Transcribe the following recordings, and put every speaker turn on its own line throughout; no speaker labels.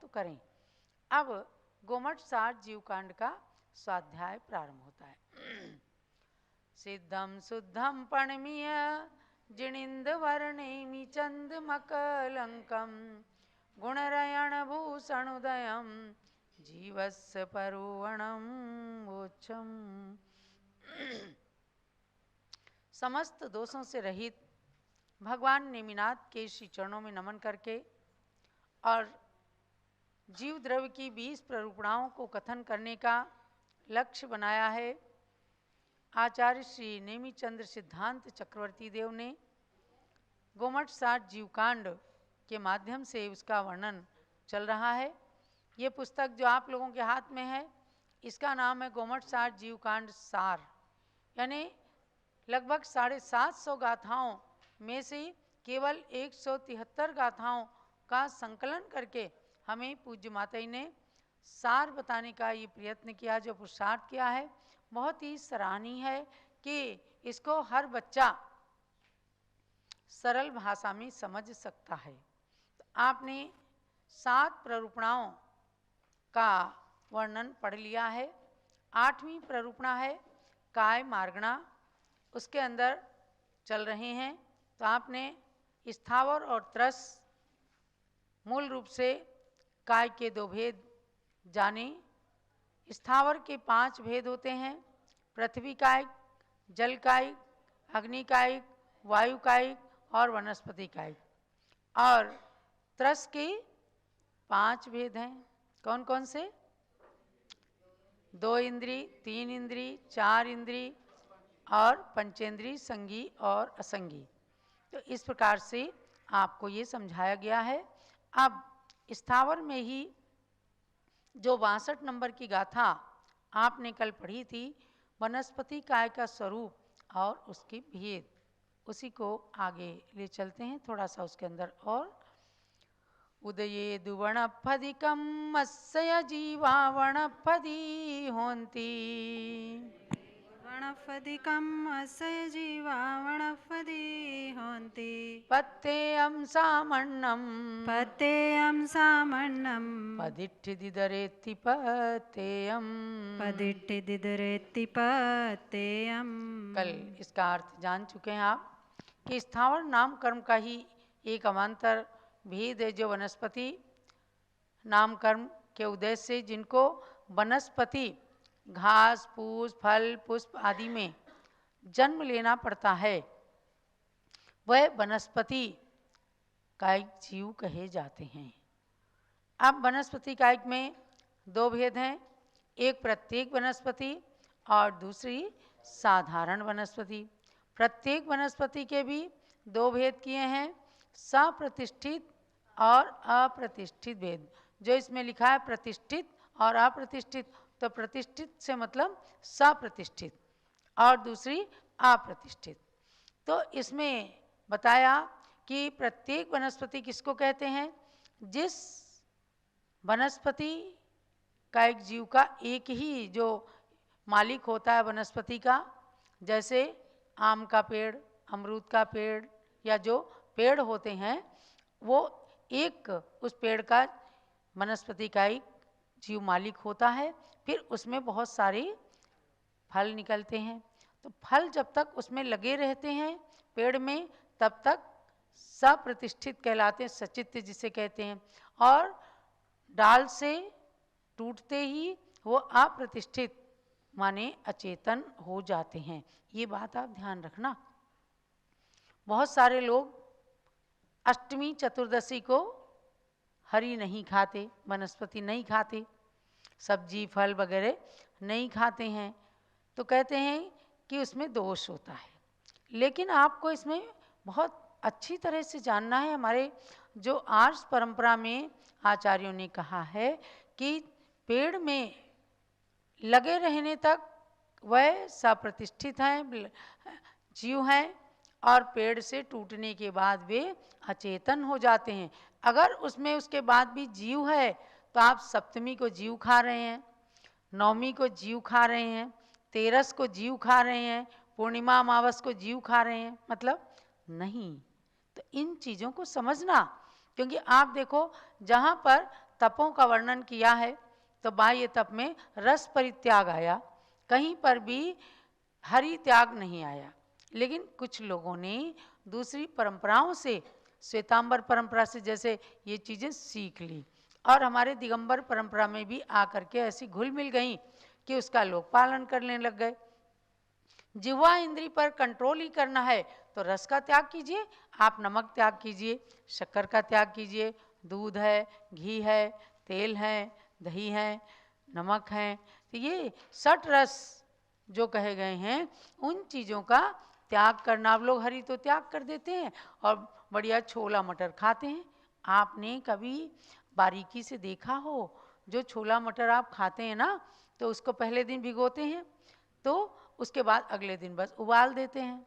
तो करें। अब गोमठ सार जीवकांड का स्वाध्याय प्रारंभ होता है। सिद्धम शुद्धम पणमीय जिणिंद वर्णेमि चंद मकलंकम गुणरयण भूषणोदयम जीवस्य परुवणम मोक्षम। समस्त दोषों से रहित भगवान नेमिनाथ के श्री चरणों में नमन करके और जीव द्रव्य की 20 प्ररूपणाओं को कथन करने का लक्ष्य बनाया है। आचार्य श्री नेमिचंद्र सिद्धांत चक्रवर्ती देव ने गोमठ सार जीवकांड के माध्यम से उसका वर्णन चल रहा है। ये पुस्तक जो आप लोगों के हाथ में है, इसका नाम है गोमठ सार जीवकांड सार, यानी लगभग 750 गाथाओं में से केवल 173 गाथाओं का संकलन करके हमें पूज्य माता जी ने सार बताने का ये प्रयत्न किया, जो पुरुषार्थ किया है बहुत ही सराहनीय है कि इसको हर बच्चा सरल भाषा में समझ सकता है। तो आपने 7 प्ररूपणाओं का वर्णन पढ़ लिया है। 8वीं प्ररूपणा है काय मार्गणा, उसके अंदर चल रहे हैं। तो आपने स्थावर और त्रस मूल रूप से काय के 2 भेद जाने। स्थावर के 5 भेद होते हैं, पृथ्वी कायिक, जल कायिक, अग्नि कायिक, वायु कायिक और वनस्पति कायिक। और त्रस के 5 भेद हैं। कौन कौन से? 2 इंद्री, 3 इंद्री, 4 इंद्री और पंचेंद्री, संगी और असंगी। तो इस प्रकार से आपको ये समझाया गया है। अब स्थावर में ही जो 62 नंबर की गाथा आपने कल पढ़ी थी, वनस्पति काय का स्वरूप और उसके भेद, उसी को आगे ले चलते हैं थोड़ा सा उसके अंदर। और उदये दुवणफदिकं मत्स्य जीवा वणफदी होन्ति
वणफदिकं मत्स्य जीवा वणफदी होन्ति
पत्तेयं सामन्नं
पतेयं सामन्नं
पदिट्ठिदिदरेत्ति पत्तेयं।
पदिट्ठिदिदरेत्ति पतेयं।
कल इसका अर्थ जान चुके हैं आप कि स्थावर नाम कर्म का ही एक अवान्तर भेद है, जो वनस्पति नाम कर्म के उद्देश्य से जिनको वनस्पति घास फूस फल पुष्प आदि में जन्म लेना पड़ता है, वह वनस्पति कायिक जीव कहे जाते हैं। अब वनस्पति कायिक में 2 भेद हैं, एक प्रत्येक वनस्पति और दूसरी साधारण वनस्पति। प्रत्येक वनस्पति के भी 2 भेद किए हैं, सप्रतिष्ठित और अप्रतिष्ठित भेद। जो इसमें लिखा है प्रतिष्ठित और अप्रतिष्ठित, तो प्रतिष्ठित से मतलब सप्रतिष्ठित और दूसरी अप्रतिष्ठित। तो इसमें बताया कि प्रत्येक वनस्पति किसको कहते हैं? जिस वनस्पति का एक जीव का एक ही जो मालिक होता है वनस्पति का, जैसे आम का पेड़, अमरूद का पेड़ या जो पेड़ होते हैं, वो एक उस पेड़ का वनस्पति का एक जीव मालिक होता है। फिर उसमें बहुत सारे फल निकलते हैं। तो फल जब तक उसमें लगे रहते हैं पेड़ में, तब तक सप्रतिष्ठित कहलाते हैं, सचित्र जिसे कहते हैं। और डाल से टूटते ही वो अप्रतिष्ठित माने अचेतन हो जाते हैं। ये बात आप ध्यान रखना। बहुत सारे लोग अष्टमी चतुर्दशी को हरी नहीं खाते, वनस्पति नहीं खाते, सब्जी फल वगैरह नहीं खाते हैं, तो कहते हैं कि उसमें दोष होता है। लेकिन आपको इसमें बहुत अच्छी तरह से जानना है। हमारे जो आर्ष परंपरा में आचार्यों ने कहा है कि पेड़ में लगे रहने तक वह सप्रतिष्ठित हैं, जीव हैं, और पेड़ से टूटने के बाद वे अचेतन हो जाते हैं। अगर उसमें उसके बाद भी जीव है तो आप सप्तमी को जीव खा रहे हैं, नवमी को जीव खा रहे हैं, तेरस को जीव खा रहे हैं, पूर्णिमा अमावस को जीव खा रहे हैं, मतलब नहीं। तो इन चीज़ों को समझना, क्योंकि आप देखो जहाँ पर तपों का वर्णन किया है तो बाह्य तप में रस परित्याग आया, कहीं पर भी हरि त्याग नहीं आया। लेकिन कुछ लोगों ने दूसरी परंपराओं से, श्वेतांबर परंपरा से जैसे ये चीज़ें सीख ली और हमारे दिगंबर परंपरा में भी आकर के ऐसी घुल मिल गई कि उसका लोग पालन करने लग गए। जिह्वा इंद्री पर कंट्रोल ही करना है तो रस का त्याग कीजिए, आप नमक त्याग कीजिए, शक्कर का त्याग कीजिए, दूध है, घी है, तेल है, दही है, नमक है, तो ये 60 रस जो कहे गए हैं उन चीज़ों का त्याग करना। आप लोग हरी तो त्याग कर देते हैं और बढ़िया छोला मटर खाते हैं। आपने कभी बारीकी से देखा हो जो छोला मटर आप खाते हैं ना, तो उसको पहले दिन भिगोते हैं तो उसके बाद अगले दिन बस उबाल देते हैं।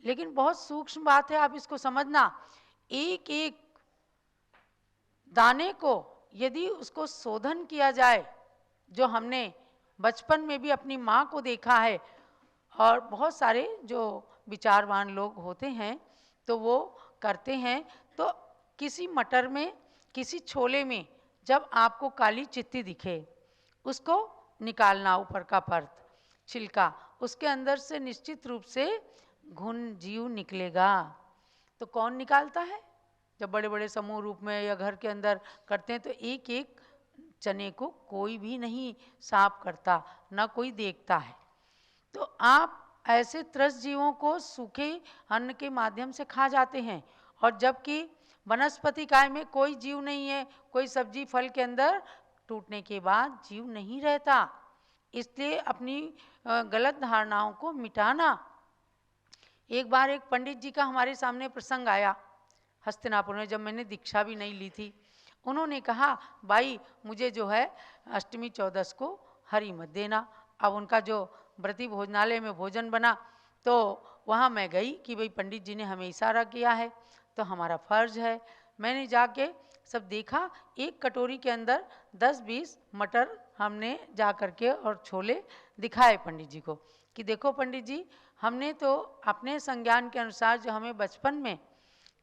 लेकिन बहुत सूक्ष्म बात है, आप इसको समझना, एक एक दाने को यदि उसको शोधन किया जाए, जो हमने बचपन में भी अपनी माँ को देखा है और बहुत सारे जो विचारवान लोग होते हैं तो वो करते हैं, तो किसी मटर में, किसी छोले में जब आपको काली चित्ती दिखे उसको निकालना, ऊपर का परत छिलका, उसके अंदर से निश्चित रूप से घुन जीव निकलेगा। तो कौन निकालता है? जब बड़े बड़े समूह रूप में या घर के अंदर करते हैं तो एक एक चने को कोई भी नहीं साफ करता, ना कोई देखता है। तो आप ऐसे त्रस्त जीवों को सूखे अन्न के माध्यम से खा जाते हैं, और जबकि वनस्पति काय में कोई जीव नहीं है, कोई सब्जी फल के अंदर टूटने के बाद जीव नहीं रहता। इसलिए अपनी गलत धारणाओं को मिटाना। एक बार एक पंडित जी का हमारे सामने प्रसंग आया हस्तिनापुर में, जब मैंने दीक्षा भी नहीं ली थी। उन्होंने कहा, भाई मुझे जो है अष्टमी चौदस को हरी मत देना। अब उनका जो व्रती भोजनालय में भोजन बना तो वहाँ मैं गई कि भाई पंडित जी ने हमें इशारा किया है तो हमारा फर्ज है। मैंने जाके सब देखा, एक कटोरी के अंदर 10-20 मटर हमने जा कर के और छोले दिखाए पंडित जी को कि देखो पंडित जी, हमने तो अपने संज्ञान के अनुसार जो हमें बचपन में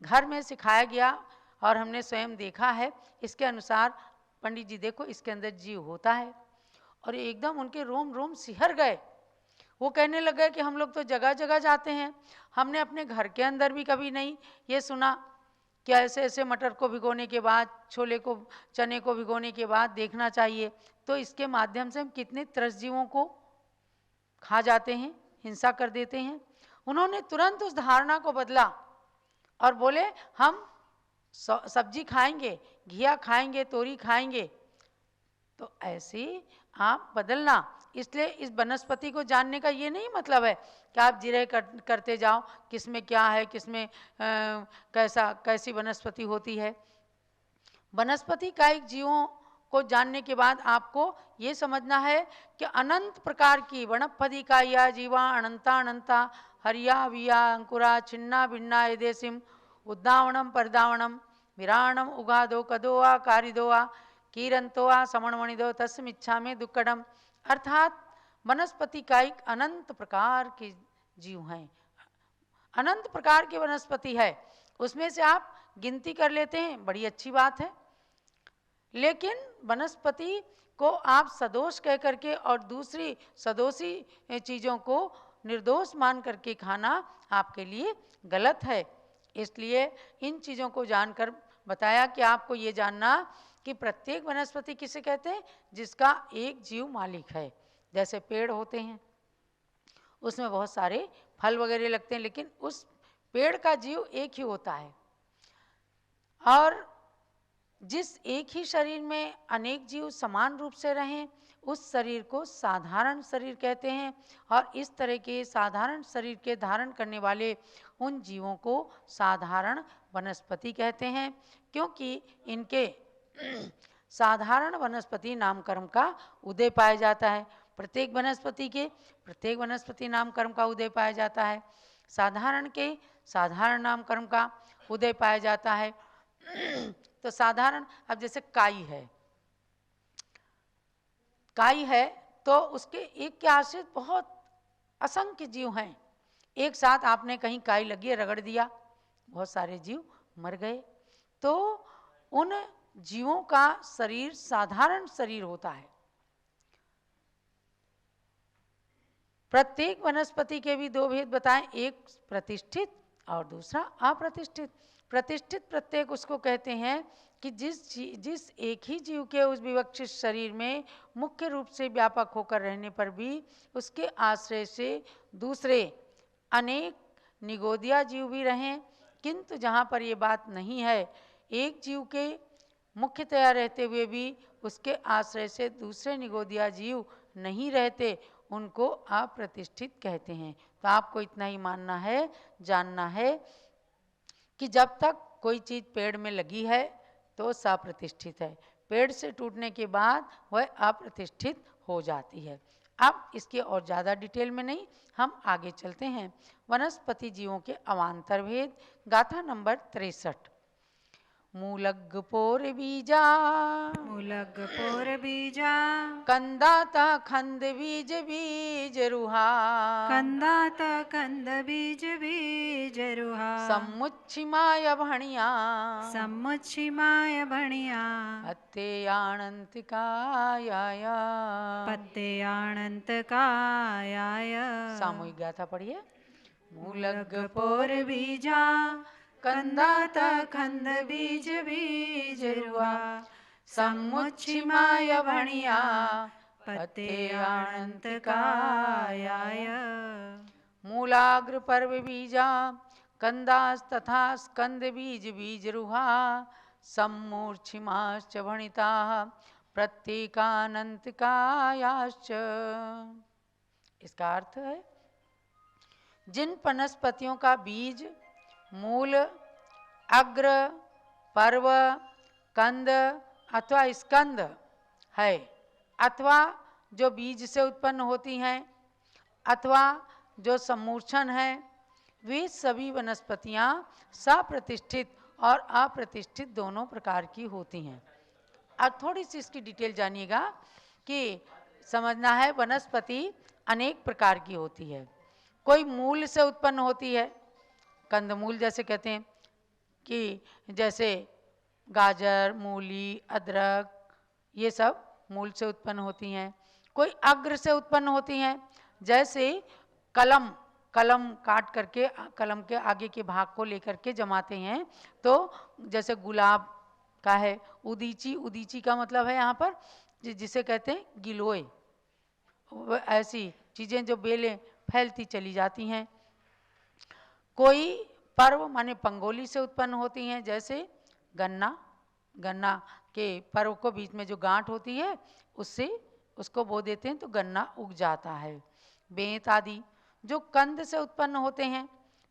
घर में सिखाया गया और हमने स्वयं देखा है, इसके अनुसार पंडित जी देखो इसके अंदर जीव होता है। और एकदम उनके रोम रोम सिहर गए। वो कहने लगे कि हम लोग तो जगह जगह जाते हैं, हमने अपने घर के अंदर भी कभी नहीं ये सुना कि ऐसे ऐसे मटर को भिगोने के बाद, छोले को, चने को भिगोने के बाद देखना चाहिए। तो इसके माध्यम से हम कितने त्रस्त जीवों को खा जाते हैं, हिंसा कर देते हैं। उन्होंने तुरंत उस धारणा को बदला और बोले हम सब्जी खाएंगे, घिया खाएंगे, तोरी खाएंगे। तो ऐसे आप बदलना। इसलिए इस वनस्पति को जानने का ये नहीं मतलब है कि आप जिरह करते जाओ किसमें क्या है, किसमें कैसी वनस्पति होती है। वनस्पति कायिक जीवों को जानने के बाद आपको ये समझना है कि अनंत प्रकार की वनस्पति काया जीवा अनंता अनंता हरिया विया अंकुरा छिन्ना भिन्ना यदेशिम उद्दावणम परदावणम विराणम उगादो कदोआ कारिदोआ कीरंतोआ समणमणिदो तस्मिच्छा में दुक्कडम। अर्थात वनस्पति कायिक अनंत प्रकार के जीव हैं, अनंत प्रकार की वनस्पति है। उसमें से आप गिनती कर लेते हैं, बड़ी अच्छी बात है। लेकिन वनस्पति को आप सदोष कह करके और दूसरी सदोषी चीज़ों को निर्दोष मान करके खाना आपके लिए गलत है। इसलिए इन चीज़ों को जानकर बताया कि आपको ये जानना कि प्रत्येक वनस्पति किसे कहते हैं, जिसका एक जीव मालिक है। जैसे पेड़ होते हैं, उसमें बहुत सारे फल वगैरह लगते हैं, लेकिन उस पेड़ का जीव एक ही होता है। और जिस एक ही शरीर में अनेक जीव समान रूप से रहें, उस शरीर को साधारण शरीर कहते हैं। और इस तरह के साधारण शरीर के धारण करने वाले उन जीवों को साधारण वनस्पति कहते हैं, क्योंकि इनके साधारण वनस्पति नामकर्म का उदय पाया जाता है। प्रत्येक वनस्पति के प्रत्येक वनस्पति नामकर्म का उदय पाया जाता है, साधारण के साधारण नामकर्म का उदय पाया जाता है। तो साधारण, अब जैसे काई है तो उसके एक के आश्रित बहुत असंख्य जीव हैं। एक साथ आपने कहीं काई लगी है, रगड़ दिया, बहुत सारे जीव मर गए। तो उन जीवों का शरीर साधारण शरीर होता है। प्रत्येक वनस्पति के भी दो भेद बताएं, एक प्रतिष्ठित और दूसरा अप्रतिष्ठित। प्रतिष्ठित प्रत्येक उसको कहते हैं कि जिस एक ही जीव के उस विवक्षित शरीर में मुख्य रूप से व्यापक होकर रहने पर भी उसके आश्रय से दूसरे अनेक निगोदिया जीव भी रहें, किंतु जहाँ पर ये बात नहीं है, एक जीव के मुख्यतया रहते हुए भी उसके आश्रय से दूसरे निगोदिया जीव नहीं रहते, उनको अप्रतिष्ठित कहते हैं। तो आपको इतना ही मानना है, जानना है कि जब तक कोई चीज़ पेड़ में लगी है तो सप्रतिष्ठित है, पेड़ से टूटने के बाद वह अप्रतिष्ठित हो जाती है। अब इसके और ज़्यादा डिटेल में नहीं, हम आगे चलते हैं। वनस्पति जीवों के अवान्तर भेद, गाथा नंबर 63। मूलग पोर बीजा,
मूलग पोर बीजा,
कंदाता खंद बीज बीज रुहा,
कंदात कंद बीज बीज रुहा,
सम्मुच्छिमाय भणिया,
सम्मुच्छिमाय भणिया,
पत्ते आणंत कायाय।
पत्ते आणंत कायाय।
सामूहिक गाथा पढ़िए।
मूलग पोर बीजा, कंदात खंद बीज बीज रुहा, सम्मुच्छिमाय भणिया, पत्ते आणंत कायाय।
मूलाग्र पर्व बीजा, कंदास तथा स्कंद बीज बीज रुहा, सम्मूर्छिमाश्च भणिता, प्रत्येकानंत कायाश्च। इसका अर्थ है, जिन वनस्पतियों का बीज, मूल, अग्र, पर्व, कंद अथवा स्कंद है, अथवा जो बीज से उत्पन्न होती हैं, अथवा जो सम्मूर्छन है, वे सभी वनस्पतियां सप्रतिष्ठित और अप्रतिष्ठित दोनों प्रकार की होती हैं। अब थोड़ी सी इसकी डिटेल जानिएगा कि समझना है, वनस्पति अनेक प्रकार की होती है। कोई मूल से उत्पन्न होती है, कंदमूल जैसे कहते हैं कि जैसे गाजर, मूली, अदरक, ये सब मूल से उत्पन्न होती हैं। कोई अग्र से उत्पन्न होती हैं, जैसे कलम काट करके कलम के आगे के भाग को लेकर के जमाते हैं, तो जैसे गुलाब का है, उदीची का मतलब है यहाँ पर जिसे कहते हैं गिलोय, ऐसी चीज़ें जो बेलें फैलती चली जाती हैं। कोई पर्व माने पंगोली से उत्पन्न होती हैं, जैसे गन्ना के पर्व को बीच में जो गांठ होती है उससे उसको बो देते हैं तो गन्ना उग जाता है। बेंत आदि जो कंद से उत्पन्न होते हैं,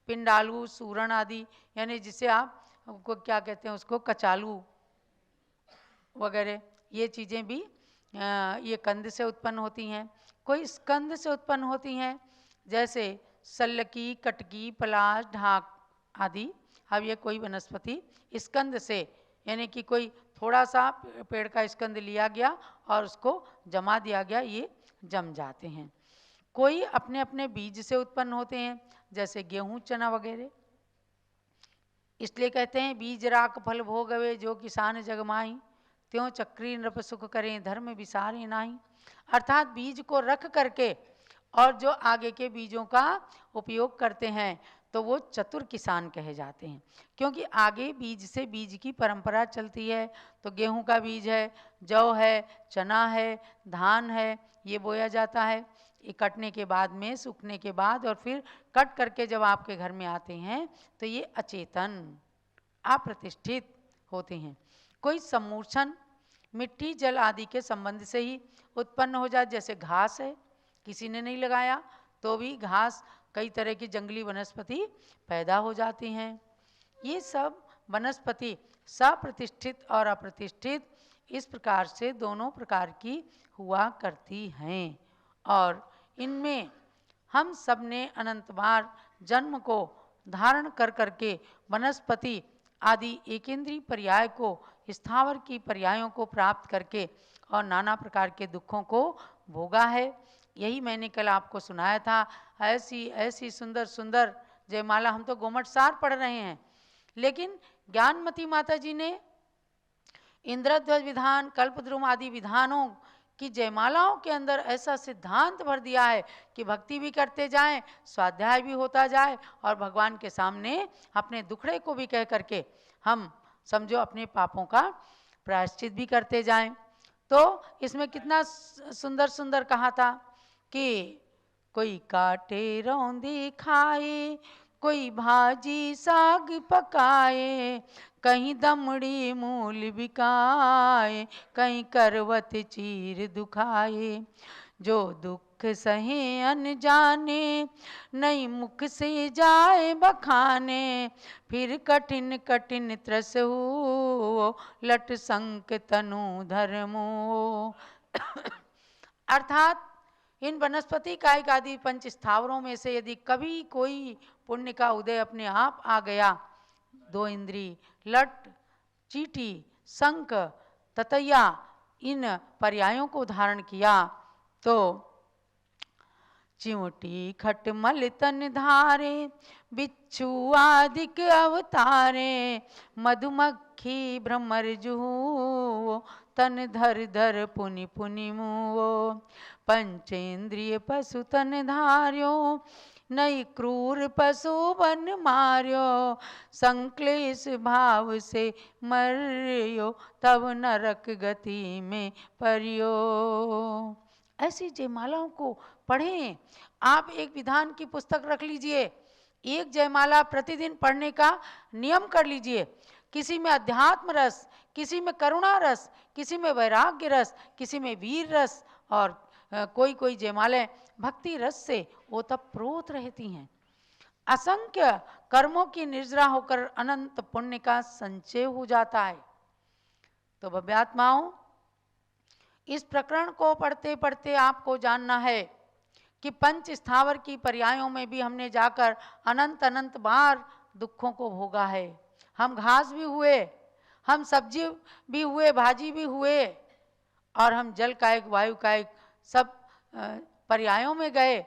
पिंडालू, सूरण आदि, यानी जिसे आप को क्या कहते हैं, उसको कचालू वगैरह, ये चीज़ें भी ये कंद से उत्पन्न होती हैं। कोई स्कंद से उत्पन्न होती हैं, जैसे सल्लकी, कटकी, पलाश, ढाक आदि। अब ये कोई वनस्पति स्कंद से, यानी कि कोई थोड़ा सा पेड़ का स्कंद लिया गया और उसको जमा दिया गया, ये जम जाते हैं। कोई अपने अपने बीज से उत्पन्न होते हैं, जैसे गेहूं, चना वगैरह। इसलिए कहते हैं, बीज राख फल भोगवे जो किसान जगमाई, त्यों चक्री नृप सुख करें धर्म विसारे नाही। अर्थात बीज को रख करके और जो आगे के बीजों का उपयोग करते हैं तो वो चतुर किसान कहे जाते हैं, क्योंकि आगे बीज से बीज की परंपरा चलती है। तो गेहूं का बीज है, जौ है, चना है, धान है, ये बोया जाता है। ये कटने के बाद में, सूखने के बाद और फिर कट करके जब आपके घर में आते हैं तो ये अचेतन, अप्रतिष्ठित होते हैं। कोई सम्मूर्छन मिट्टी, जल आदि के संबंध से ही उत्पन्न हो जाए, जैसे घास है, किसी ने नहीं लगाया तो भी घास, कई तरह की जंगली वनस्पति पैदा हो जाती हैं। ये सब वनस्पति सप्रतिष्ठित और अप्रतिष्ठित इस प्रकार से दोनों प्रकार की हुआ करती हैं। और इनमें हम सब ने अनंत बार जन्म को धारण कर करके वनस्पति आदि एकेंद्रीय पर्याय को, स्थावर की पर्यायों को प्राप्त करके और नाना प्रकार के दुखों को भोगा है। यही मैंने कल आपको सुनाया था। ऐसी ऐसी सुंदर सुंदर जयमाला, हम तो गोमट सार पढ़ रहे हैं, लेकिन ज्ञानमती माता जी ने इंद्रध्वज विधान, कल्पद्रुम आदि विधानों की जयमालाओं के अंदर ऐसा सिद्धांत भर दिया है कि भक्ति भी करते जाएं, स्वाध्याय भी होता जाए और भगवान के सामने अपने दुखड़े को भी कह करके हम समझो अपने पापों का प्रायश्चित भी करते जाएं। तो इसमें कितना सुंदर सुंदर कहा था कि कोई काटे रौंदी खाए, कोई भाजी साग पकाए, कहीं दमड़ी मूल बिकाए, कहीं करवत चीर दुखाए। जो दुख सहे अनजाने, नहीं मुख से जाए बखाने, फिर कठिन कठिन त्रस हो, लट संक तनु धर्मो। अर्थात इन वनस्पति कायिक आदि पंच स्थावरों में से यदि कभी कोई पुण्य का उदय अपने आप आ गया, 2 इंद्री, लट, चीटी, शंख, ततैया, इन पर्यायों को धारण किया तो चिमटी खटमल तन धारे, बिच्छू आदिक अवतारे, मधुमक्खी भ्रमर जुहू, तन धर धर पुनि पुनि मुओ। पंचेंद्रिय पशु तन धार्यो, नई क्रूर पशु बन मार्यो, संक्लेश भाव से मर्यो, तब नरक गति में परियो। ऐसी जयमालाओं को पढ़ें। आप एक विधान की पुस्तक रख लीजिए, एक जयमाला प्रतिदिन पढ़ने का नियम कर लीजिए। किसी में अध्यात्म रस, किसी में करुणा रस, किसी में वैराग्य रस, किसी में वीर रस, और कोई कोई जयमालाएं भक्ति रस से ओतप्रोत रहती हैं। असंख्य कर्मों की निर्जरा होकर अनंत पुण्य का संचय हो जाता है। तो भव्यात्माओं, इस प्रकरण को पढ़ते पढ़ते आपको जानना है कि पंच स्थावर की पर्यायों में भी हमने जाकर अनंत अनंत बार दुखों को भोगा है। हम घास भी हुए, हम सब्जी भी हुए, भाजी भी हुए, और हम जल कायिक, वायु कायिक सब पर्यायों में गए,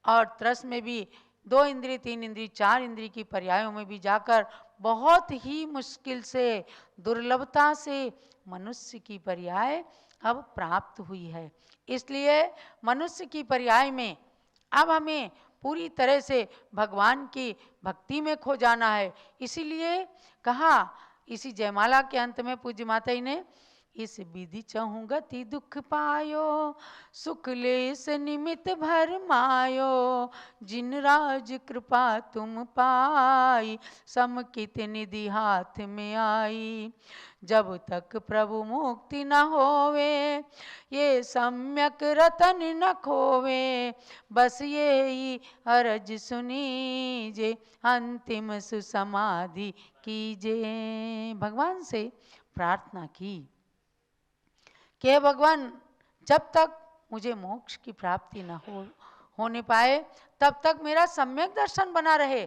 और त्रस में भी 2 इंद्री, 3 इंद्री, 4 इंद्री की पर्यायों में भी जाकर बहुत ही मुश्किल से, दुर्लभता से मनुष्य की पर्याय अब प्राप्त हुई है। इसलिए मनुष्य की पर्याय में अब हमें पूरी तरह से भगवान की भक्ति में खो जाना है। इसीलिए कहा इसी जयमाला के अंत में पूज्य माता जी ने, इस विधि चहु गति दुख पायो, सुख लेस निमित भर मायो, जिन राज कृपा तुम पाई, समकित निधि हाथ में आई। जब तक प्रभु मुक्ति न होवे, ये सम्यक रतन न खोवे, बस ये ही अरज सुनीजे, अंतिम सुसमाधि कीजे। भगवान से प्रार्थना की कि भगवान, जब तक मुझे मोक्ष की प्राप्ति न होने पाए, तब तक मेरा सम्यक दर्शन बना रहे।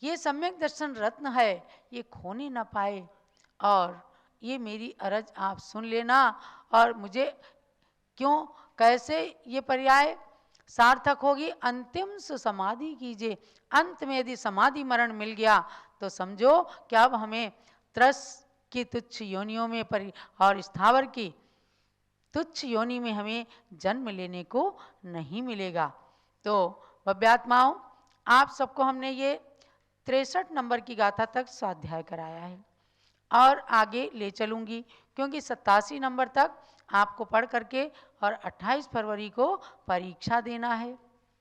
ये सम्यक दर्शन रत्न है, ये खोने न पाए, और ये मेरी अरज आप सुन लेना, और मुझे क्यों, कैसे ये पर्याय सार्थक होगी, अंतिम सुसमाधि कीजिए। अंत में यदि समाधि मरण मिल गया तो समझो कि अब हमें त्रस की तुच्छ योनियों में और स्थावर की तुच्छ योनि में हमें जन्म लेने को नहीं मिलेगा। तो भव्यात्माओं, आप सबको हमने ये 63 नंबर की गाथा तक स्वाध्याय कराया है, और आगे ले चलूँगी, क्योंकि 87 नंबर तक आपको पढ़ करके और 28 फरवरी को परीक्षा देना है।